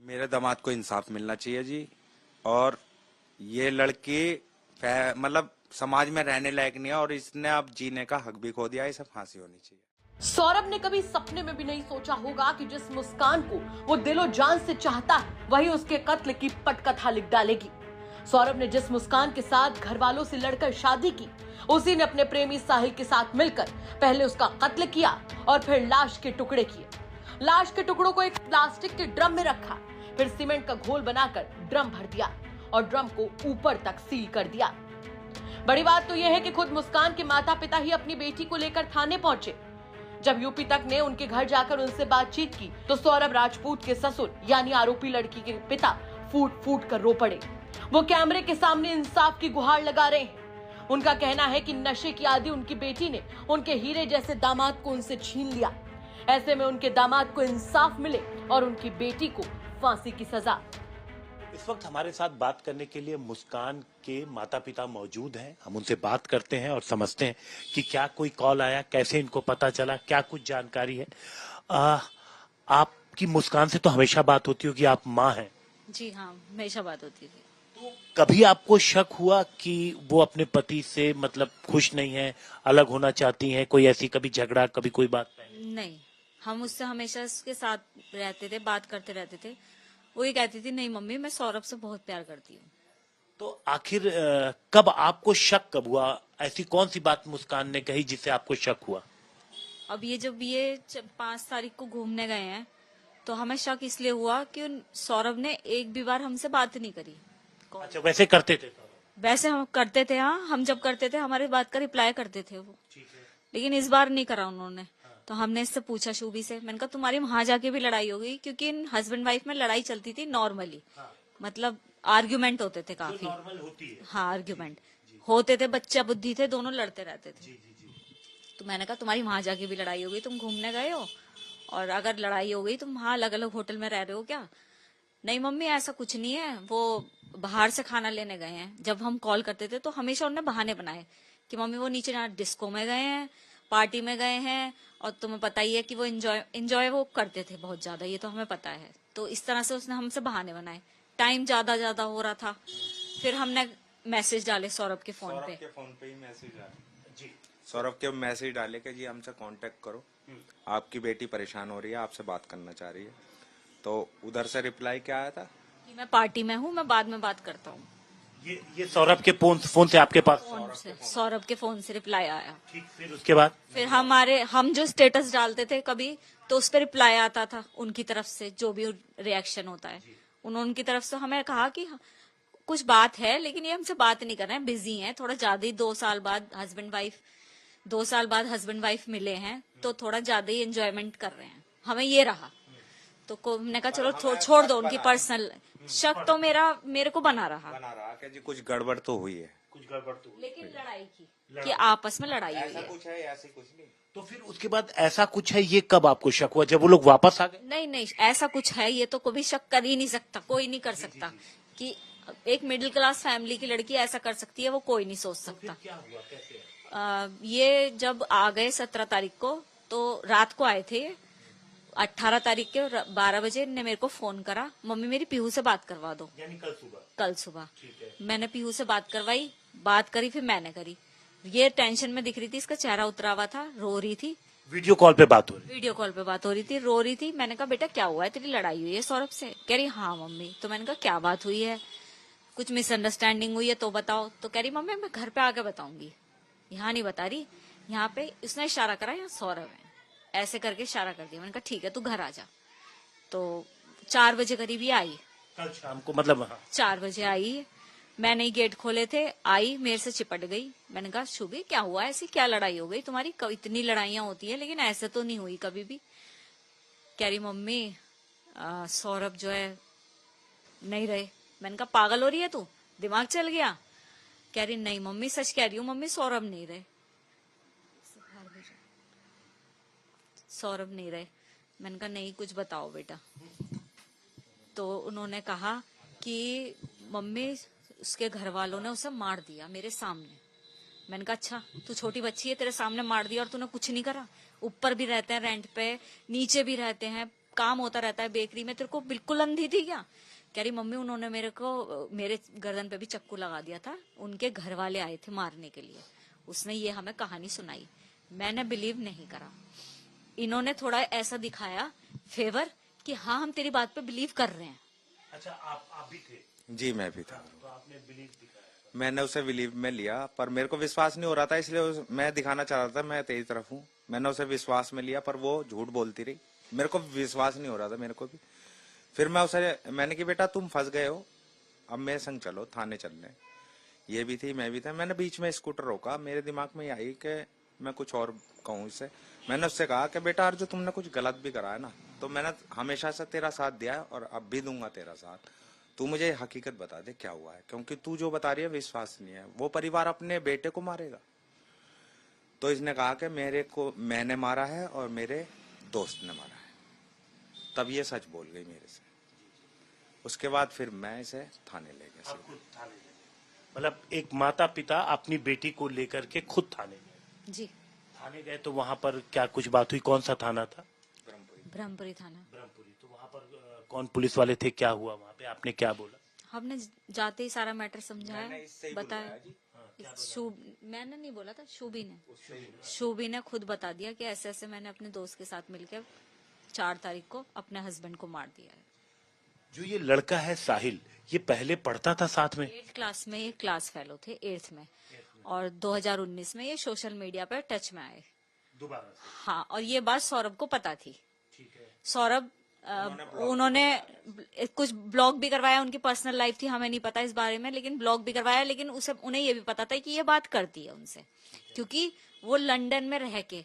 मेरे दामाद को इंसाफ मिलना चाहिए जी। और ये लड़की मतलब समाज में रहने लायक नहीं है और इसने अब जीने का हक भी खो दिया है। इसे फांसी होनी चाहिए। सौरभ ने कभी सपने में भी नहीं सोचा होगा कि जिस मुस्कान को वो दिलो जान से चाहता है वही उसके कत्ल की पटकथा लिख डालेगी। सौरभ ने जिस मुस्कान के साथ घर वालों से लड़कर शादी की, उसी ने अपने प्रेमी साहिल के साथ मिलकर पहले उसका कत्ल किया और फिर लाश के टुकड़े किए। लाश के टुकड़ों को एक प्लास्टिक के ड्रम में रखा, फिर सीमेंट का घोल बनाकर ड्रम भर दिया और ड्रम को ऊपर तक सील कर दिया। बड़ी बात तो यह है कि खुद मुस्कान के माता पिता ही अपनी बेटी को लेकर थाने पहुंचे। जब यूपी तक ने उनके घर जाकर उनसे बातचीत की तो सौरभ राजपूत के ससुर यानी आरोपी लड़की के पिता फूट फूट कर रो पड़े। वो कैमरे के सामने इंसाफ की गुहार लगा रहे हैं। उनका कहना है कि नशे की आदी उनकी बेटी ने उनके हीरे जैसे दामाद को उनसे छीन लिया। ऐसे में उनके दामाद को इंसाफ मिले और उनकी बेटी को फांसी की सजा। इस वक्त हमारे साथ बात करने के लिए मुस्कान के माता पिता मौजूद हैं। हम उनसे बात करते हैं और समझते हैं कि क्या कोई कॉल आया, कैसे इनको पता चला, क्या कुछ जानकारी है। आपकी मुस्कान से तो हमेशा बात होती होगी, आप माँ हैं। जी हाँ, हमेशा बात होती थी। तो कभी आपको शक हुआ कि वो अपने पति से मतलब खुश नहीं है, अलग होना चाहती हैं? कोई ऐसी कभी झगड़ा, कभी कोई बात? नहीं, हम उससे हमेशा उसके साथ रहते थे, बात करते रहते थे। वो ये कहती थी, नहीं मम्मी मैं सौरभ से बहुत प्यार करती हूँ। तो आखिर कब आपको शक कब हुआ? ऐसी कौन सी बात मुस्कान ने कही जिससे आपको शक हुआ? अब ये जब 5 तारीख को घूमने गए हैं तो हमें शक इसलिए हुआ कि सौरभ ने एक भी बार हमसे बात नहीं करी। अच्छा, वैसे करते थे? वैसे हम करते थे, हाँ, हम जब करते थे हमारी बात का रिप्लाई करते थे वो, लेकिन इस बार नहीं करा उन्होंने। तो हमने इससे पूछा शुभी से, मैंने कहा तुम्हारी वहां जाके भी लड़ाई हो गई? क्योंकि इन हस्बैंड वाइफ में लड़ाई चलती थी नॉर्मली, मतलब आर्ग्यूमेंट होते थे काफी। नॉर्मल होती है। हाँ, आर्ग्यूमेंट होते थे, बच्चा बुद्धि थे, दोनों लड़ते रहते थे। तो मैंने कहा तुम्हारी वहां जाके भी लड़ाई हो गई, तुम घूमने गए हो और अगर लड़ाई हो गई तुम वहां अलग अलग होटल में रह रहे हो क्या? नहीं मम्मी ऐसा कुछ नहीं है, वो बाहर से खाना लेने गए हैं। जब हम कॉल करते थे तो हमेशा उन्होंने बहाने बनाए कि मम्मी वो नीचे डिस्को में गए हैं, पार्टी में गए हैं, और तुम्हें पता ही है कि वो एंजॉय वो करते थे बहुत ज्यादा, ये तो हमें पता है। तो इस तरह से उसने हमसे बहाने बनाए। टाइम ज्यादा हो रहा था, फिर हमने मैसेज डाले सौरभ के फोन पे ही मैसेज डाले जी। सौरभ के मैसेज डाले कि जी हमसे कांटेक्ट करो, आपकी बेटी परेशान हो रही है, आपसे बात करना चाह रही है। तो उधर से रिप्लाई क्या आया था कि मैं पार्टी में हूँ, मैं बाद में बात करता हूँ। ये सौरभ के फोन से आपके पास? सौरभ के फोन से रिप्लाई आया। ठीक, फिर उसके बाद फिर हम जो स्टेटस डालते थे कभी तो उस पर रिप्लाई आता था उनकी तरफ से, जो भी रिएक्शन होता है। उनकी तरफ से हमें कहा कि कुछ बात है लेकिन ये हमसे बात नहीं कर रहे हैं, बिजी हैं थोड़ा ज्यादा ही। 2 साल बाद हस्बैंड वाइफ मिले हैं तो थोड़ा ज्यादा ही एंजॉयमेंट कर रहे हैं, हमें ये रहा। तो हमने कहा चलो छोड़ दो उनकी पर्सनल। शक तो मेरे को बना रहा कि जी कुछ गड़बड़ तो हुई है, लेकिन लड़ाई की कि आपस में लड़ाई हुई है। कुछ है, ऐसे कुछ नहीं। तो फिर उसके बाद ऐसा कुछ है, ये कब आपको शक हुआ? जब वो लोग वापस आ गए? नहीं, ऐसा कुछ है ये तो कभी शक कर ही नहीं सकता, कोई नहीं कर सकता कि एक मिडिल क्लास फैमिली की लड़की ऐसा कर सकती है, वो कोई नहीं सोच सकता। क्या हुआ, कैसे? ये जब आ गए 17 तारीख को, तो रात को आए थे। 18 तारीख के 12 बजे ने मेरे को फोन करा, मम्मी मेरी पीहू से बात करवा दो। यानी कल सुबह। मैंने पीहू से बात करवाई, बात करी, फिर मैंने करी। ये टेंशन में दिख रही थी, इसका चेहरा उतरा हुआ था, रो रही थी। वीडियो कॉल पे बात हो रही थी, रो रही थी। मैंने कहा बेटा क्या हुआ है, तेरी लड़ाई हुई है सौरभ से? कह रही हाँ मम्मी। तो मैंने कहा क्या बात हुई है, कुछ मिसअंडरस्टैंडिंग हुई है तो बताओ। तो कह रही मम्मी मैं घर पे आके बताऊंगी, यहाँ नहीं बता रही। यहाँ पे उसने इशारा करा, यहाँ सौरभ है, ऐसे करके इशारा कर दिया। मैंने कहा ठीक है तू घर आ जा। तो 4 बजे करीब ही आई, कल शाम को, मतलब हाँ। 4 बजे आई, मैंने ही गेट खोले थे, आई मेरे से चिपट गई। मैंने कहा शुभी क्या हुआ, ऐसी क्या लड़ाई हो गई तुम्हारी? इतनी लड़ाइयां होती है लेकिन ऐसे तो नहीं हुई कभी भी। कह रही मम्मी सौरभ जो है नहीं रहे। मैंने कहा पागल हो रही है तू, दिमाग चल गया? कह रही नहीं मम्मी सच कह रही हूँ मम्मी, सौरभ नहीं रहे। मैंने कहा नहीं कुछ बताओ बेटा। तो उन्होंने कहा कि मम्मी उसके घर वालों ने उसे मार दिया मेरे सामने। मैंने कहा अच्छा तू छोटी बच्ची है, तेरे सामने मार दिया और तूने कुछ नहीं करा? ऊपर भी रहते हैं रेंट पे, नीचे भी रहते हैं, काम होता रहता है बेकरी में, तेरे को बिल्कुल अंधी थी क्या? कह रही मम्मी उन्होंने मेरे गर्दन पे भी चक्कू लगा दिया था, उनके घर वाले आए थे मारने के लिए, उसने ये हमें कहानी सुनाई। मैंने बिलीव नहीं करा। इन्होंने थोड़ा ऐसा दिखाया फेवर कि हाँ हम तेरी बात पे बिलीव कर रहे हैं। अच्छा, आप भी थे? जी मैं भी था। तो आपने बिलीव दिखाया? मैंने उसे बिलीव में लिया, पर मेरे को विश्वास नहीं हो रहा था, इसलिए मैं दिखाना चाह रहा था मैं तेरी तरफ हूँ। मैंने उसे विश्वास में लिया, पर वो झूठ बोलती रही, मेरे को विश्वास नहीं हो रहा था मेरे को भी। फिर मैंने कि बेटा तुम फंस गए हो, अब मेरे संग चलो थाने चलने। ये भी थी, मैं भी था। मैंने बीच में स्कूटर रोका, मेरे दिमाग में आई कि मैं कुछ और कहूँ इससे। मैंने उससे कहा कि बेटा अर्जुन तुमने कुछ गलत भी करा है ना, तो मैंने हमेशा से तेरा साथ दिया है और अब भी दूंगा तेरा साथ। तू मुझे हकीकत बता दे क्या हुआ है, क्योंकि तू जो बता रही है विश्वास नहीं है। वो परिवार अपने बेटे को मारेगा। तो इसने कहा कि मैंने मारा है और मेरे दोस्त ने मारा है। तब ये सच बोल गई मेरे से। उसके बाद फिर मैं इसे थाने ले गया। मतलब एक माता पिता अपनी बेटी को लेकर के खुद थाने गए? जी थाने गए तो वहां पर क्या कुछ बात हुई? कौन सा थाना था? ब्रह्मपुरी थाना। ब्रह्मपुरी। तो वहां पर कौन पुलिस वाले थे, क्या हुआ वहां पे, आपने क्या बोला? हमने जाते ही सारा मैटर समझाया, बताया। मैंने नहीं बोला था, शूबी ने खुद बता दिया कि ऐसे ऐसे मैंने अपने दोस्त के साथ मिलकर 4 तारीख को अपने हस्बैंड को मार दिया है। जो ये लड़का है साहिल, ये पहले पढ़ता था साथ में? 8th क्लास में ये क्लास फेलो थे, 8th में, और 2019 में ये सोशल मीडिया पर टच में आए दोबारा से। हाँ, और ये बात सौरभ को पता थी। ठीक है। सौरभ उन्होंने कुछ ब्लॉग भी करवाया, उनकी पर्सनल लाइफ थी, हमें नहीं पता इस बारे में, लेकिन ब्लॉग भी करवाया। लेकिन उन्हें ये भी पता था कि ये बात करती है उनसे, क्योंकि वो लंदन में रह के,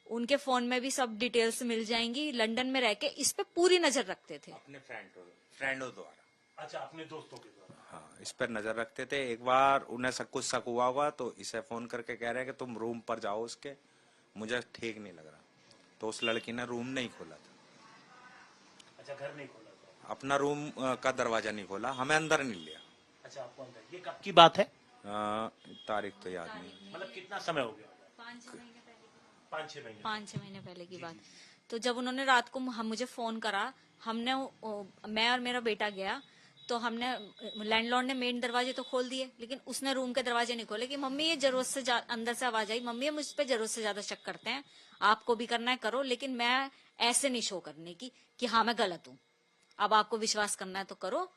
उनके फोन में भी सब डिटेल्स मिल जाएंगी, लंदन में रह के इस पे पूरी नजर रखते थे अपने फ्रेंडों द्वारा। अच्छा, अपने दोस्तों के द्वारा? हाँ, इस पर नजर रखते थे। एक बार उन्हें कुछ शक हुआ होगा तो इसे फोन करके कह रहे हैं कि तुम रूम पर जाओ उसके, मुझे ठीक नहीं लग रहा। तो उस लड़की ने रूम नहीं खोला था। अच्छा, घर नहीं खोला था? अपना रूम का दरवाजा नहीं खोला, हमें अंदर नहीं लिया। अच्छा, आपको अंदर? ये कब की बात है? तारीख तो याद नहीं। मतलब कितना समय हो गया? 5-6 महीने पहले। 5-6 महीने पहले की बात। तो जब उन्होंने रात को मुझे फोन करा, मैं और मेरा बेटा गया, तो हमने लैंडलॉर्ड ने मेन दरवाजे तो खोल दिए, लेकिन उसने रूम के दरवाजे नहीं खोले कि मम्मी ये जरूरत से अंदर से आवाज आई, मम्मी ये मुझ पे जरूरत से ज्यादा शक करते हैं, आपको भी करना है करो, लेकिन मैं ऐसे नहीं शो करने की कि हाँ मैं गलत हूँ। अब आपको विश्वास करना है तो करो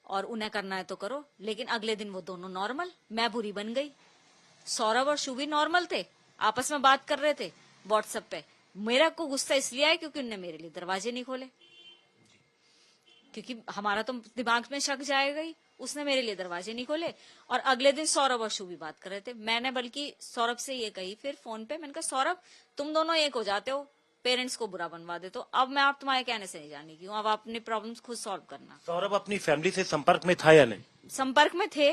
और उन्हें करना है तो करो। लेकिन अगले दिन वो दोनों नॉर्मल, मैं बुरी बन गई। सौरभ और शुभी नॉर्मल थे, आपस में बात कर रहे थे व्हाट्सएप पे। मेरा को गुस्सा इसलिए आया क्योंकि उनने मेरे लिए दरवाजे नहीं खोले, क्योंकि हमारा तो दिमाग में शक जाएगा ही। उसने मेरे लिए दरवाजे नहीं खोले। और अगले दिन सौरभ और शुभी बात कर रहे थे। मैंने बल्कि सौरभ से ये कही फिर फोन पे, मैंने कहा सौरभ तुम दोनों एक हो जाते हो, पेरेंट्स को बुरा बनवा देते हो, अब मैं आप तुम्हारे कहने से नहीं जाने की हूँ, अब अपने प्रॉब्लम्स खुद सॉल्व करना। सौरभ अपनी फैमिली से संपर्क में था या नहीं? संपर्क में थे,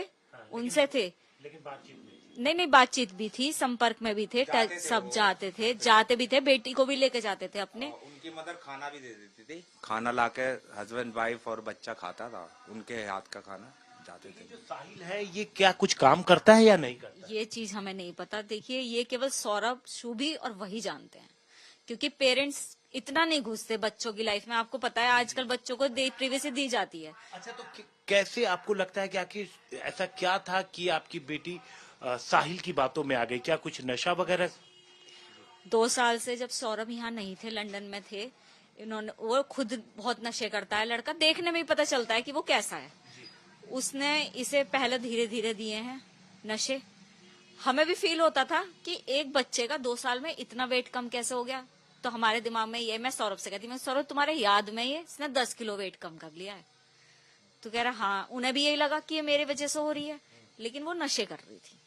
उनसे थे, लेकिन बातचीत नहीं बातचीत भी थी, संपर्क में भी थे, सब जाते भी थे, बेटी को भी लेके जाते थे अपने। उनकी मदर खाना भी दे देती थी, खाना लाके हस्बैंड वाइफ और बच्चा खाता था, उनके हाथ का खाना जाते थे। जो साहिल है ये क्या कुछ काम करता है या नहीं करता? ये चीज हमें नहीं पता। देखिए ये केवल सौरभ, शुभी और वही जानते हैं, क्योंकि पेरेंट्स इतना नहीं घुसते बच्चों की लाइफ में। आपको पता है आजकल बच्चों को प्रिवेसी दी जाती है। अच्छा, तो कैसे आपको लगता है कि आखिर ऐसा क्या था कि आपकी बेटी साहिल की बातों में आ गई? क्या कुछ नशा वगैरह? 2 साल से जब सौरभ यहाँ नहीं थे, लंदन में थे, वो खुद बहुत नशे करता है लड़का, देखने में ही पता चलता है कि वो कैसा है। उसने इसे पहले धीरे धीरे दिए हैं नशे। हमें भी फील होता था कि एक बच्चे का 2 साल में इतना वेट कम कैसे हो गया। तो हमारे दिमाग में ये, मैं सौरभ से कहती, मैं सौरभ तुम्हारे याद में ही इसने 10 किलो वेट कम कर लिया है। तो कह रहा हाँ, उन्हें भी यही लगा कि ये मेरी वजह से हो रही है, लेकिन वो नशे कर रही थी।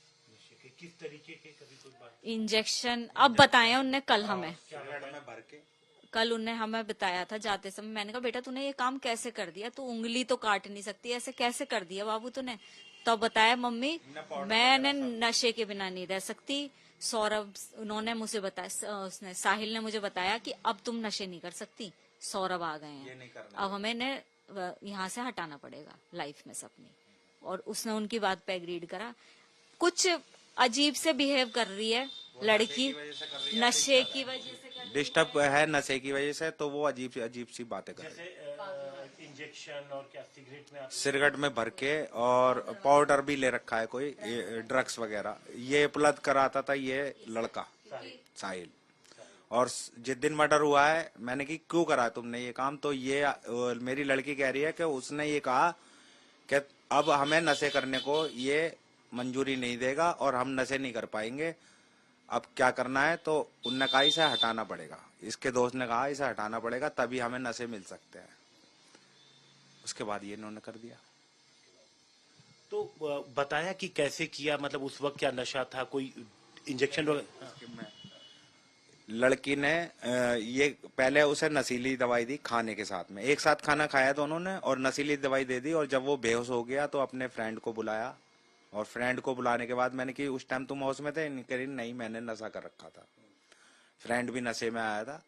किस तरीके के? कभी कोई बात? इंजेक्शन अब बताया उनने कल हमें, भर के कल उनने हमें बताया था जाते समय। मैंने कहा बेटा तूने ये काम कैसे कर दिया, तू उंगली तो काट नहीं सकती, ऐसे कैसे कर दिया बाबू तूने? तब बताया मम्मी मैंने नशे के बिना नहीं रह सकती। सौरभ उन्होंने मुझे बताया, उसने साहिल ने मुझे बताया कि अब तुम नशे नहीं कर सकती, सौरभ आ गए हैं, अब हमें यहाँ से हटाना पड़ेगा लाइफ में से अपनी। और उसने उनकी बात पे एग्रीड करा। कुछ अजीब से बिहेव कर रही है लड़की, नशे की वजह से कर रही है। डिस्टर्ब है नशे की वजह से, तो वो अजीब सी बातें कर रही है। इंजेक्शन और क्या सिगरेट में सिगरेट में भर के, और पाउडर भी ले रखा है कोई, ड्रग्स वगैरह ये उपलब्ध कराता था ये लड़का साहिल। और जिस दिन मर्डर हुआ है, मैंने कि क्यों करा तुमने ये काम, तो ये मेरी लड़की कह रही है कि उसने ये कहा कि अब हमें नशे करने को ये मंजूरी नहीं देगा और हम नशे नहीं कर पाएंगे, अब क्या करना है। तो उनने कहा इसे हटाना पड़ेगा, इसके दोस्त ने कहा इसे हटाना पड़ेगा तभी हमें नशे मिल सकते हैं। उसके बाद ये इन्होंने कर दिया। तो बताया कि कैसे किया, मतलब उस वक्त क्या नशा था, कोई इंजेक्शन वगैरह? लड़की ने ये पहले उसे नशीली दवाई दी खाने के साथ में, एक साथ खाना खाया दोनों ने और नशीली दवाई दे दी। और जब वो बेहोश हो गया तो अपने फ्रेंड को बुलाया, और फ्रेंड को बुलाने के बाद मैंने कि उस टाइम तुम होश में थे? नहीं, मैंने नशा कर रखा था। फ्रेंड भी नशे में आया था,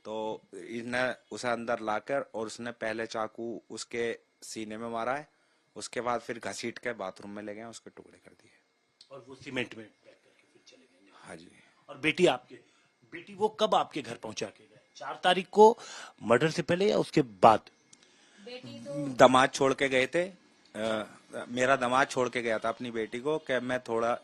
तो इसने उसे अंदर लाकर और उसने पहले चाकू उसके सीने में मारा है, उसके बाद फिर घसीट के बाथरूम में ले गए, उसके टुकड़े कर दिए और वो सीमेंट में पैक करके फिर चले गए। हाँ जी। और बेटी वो कब आपके घर पहुंचा के गए? 4 तारीख को मर्डर से पहले या उसके बाद? दामाद छोड़ के गए थे, मेरा दामाद छोड़ के गया था अपनी बेटी को कि मैं थोड़ा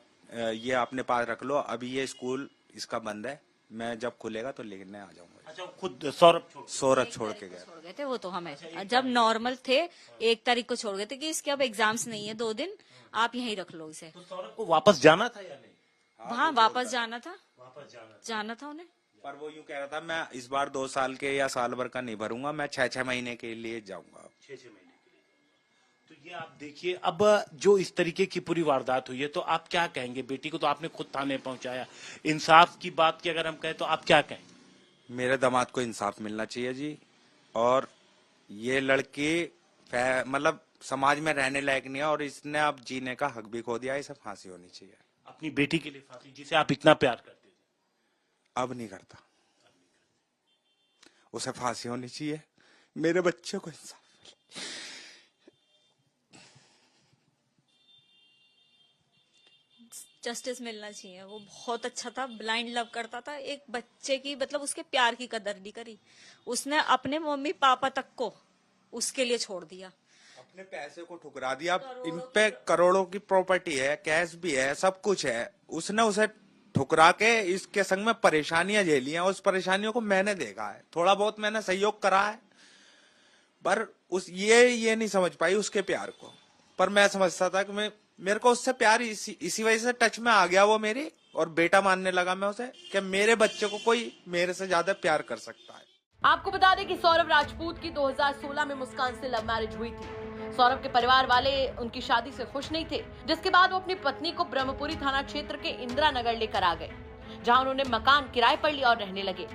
ये अपने पास रख लो, अभी ये स्कूल इसका बंद है, मैं जब खुलेगा तो लेने आ जाऊंगा। अच्छा, खुद सौरभ छोड़ के गया। छोड़ गए थे वो तो हमें, जब नॉर्मल थे 1 तारीख को छोड़ गए थे कि इसके अब एग्जाम्स नहीं है, 2 दिन आप यहीं रख लो इसे। तो सौरभ को वापस जाना था या नहीं? वहाँ वापस जाना था उन्हें। पर वो यूं कह रहा था मैं इस बार 2 साल के या साल भर का नहीं भरूंगा, मैं 6 महीने के लिए जाऊंगा। 6 महीने के लिए। तो ये आप देखिए, अब जो इस तरीके की पूरी वारदात हुई है तो आप क्या कहेंगे? बेटी को तो आपने खुद थाने पहुंचाया, इंसाफ की बात की अगर हम कहें तो आप क्या कहेंगे? मेरे दामाद को इंसाफ मिलना चाहिए जी, और ये लड़की मतलब समाज में रहने लायक नहीं है और इसने अब जीने का हक भी खो दिया, इसे फांसी होनी चाहिए। अपनी बेटी के लिए फांसी, जिसे आप इतना प्यार करते थे? अब नहीं करता, उसे फांसी होनी चाहिए, मेरे बच्चे को इंसाफ। जस्टिस मिलना चाहिए। वो बहुत अच्छा था, ब्लाइंड लव करता था एक बच्चे की, मतलब उसके प्यार की कदर नहीं करी उसने, अपने मम्मी पापा तक को उसके लिए छोड़ दिया, अपने पैसे को ठुकरा दिया। इन पे करोड़ों की प्रॉपर्टी है, कैश भी है, सब कुछ है, उसने उसे ठुकरा के इसके संग में परेशानियां झेली हैं। उस परेशानियों को मैंने देखा है, थोड़ा बहुत मैंने सहयोग करा है, पर ये नहीं समझ पाई उसके प्यार को। पर मैं समझता था कि मेरे को उससे प्यार इसी वजह से टच में आ गया वो मेरी, और बेटा मानने लगा मैं उसे कि मेरे बच्चे को कोई मेरे से ज्यादा प्यार कर सकता है। आपको बता दें कि सौरभ राजपूत की 2016 में मुस्कान से लव मैरिज हुई थी। सौरभ के परिवार वाले उनकी शादी से खुश नहीं थे, जिसके बाद वो अपनी पत्नी को ब्रह्मपुरी थाना क्षेत्र के इंदिरा नगर लेकर आ गए, जहां उन्होंने मकान किराए पर लिया और रहने लगे।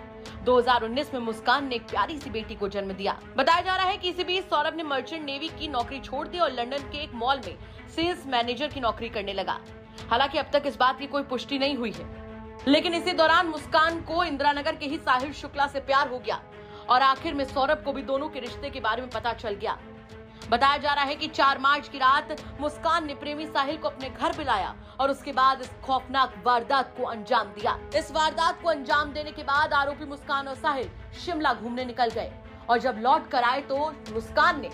2019 में मुस्कान ने एक प्यारी सी बेटी को जन्म दिया। बताया जा रहा है कि इसी बीच सौरभ ने मर्चेंट नेवी की नौकरी छोड़ दी और लंदन के एक मॉल में सेल्स मैनेजर की नौकरी करने लगा। हालांकि अब तक इस बात की कोई पुष्टि नहीं हुई है, लेकिन इसी दौरान मुस्कान को इंदिरा नगर के ही साहिल शुक्ला से प्यार हो गया और आखिर में सौरभ को भी दोनों के रिश्ते के बारे में पता चल गया। बताया जा रहा है कि 4 मार्च की रात मुस्कान ने प्रेमी साहिल को अपने घर बुलाया और उसके बाद इस खौफनाक वारदात को अंजाम दिया। इस वारदात को अंजाम देने के बाद आरोपी मुस्कान और साहिल शिमला घूमने निकल गए और जब लौट कर आए तो मुस्कान ने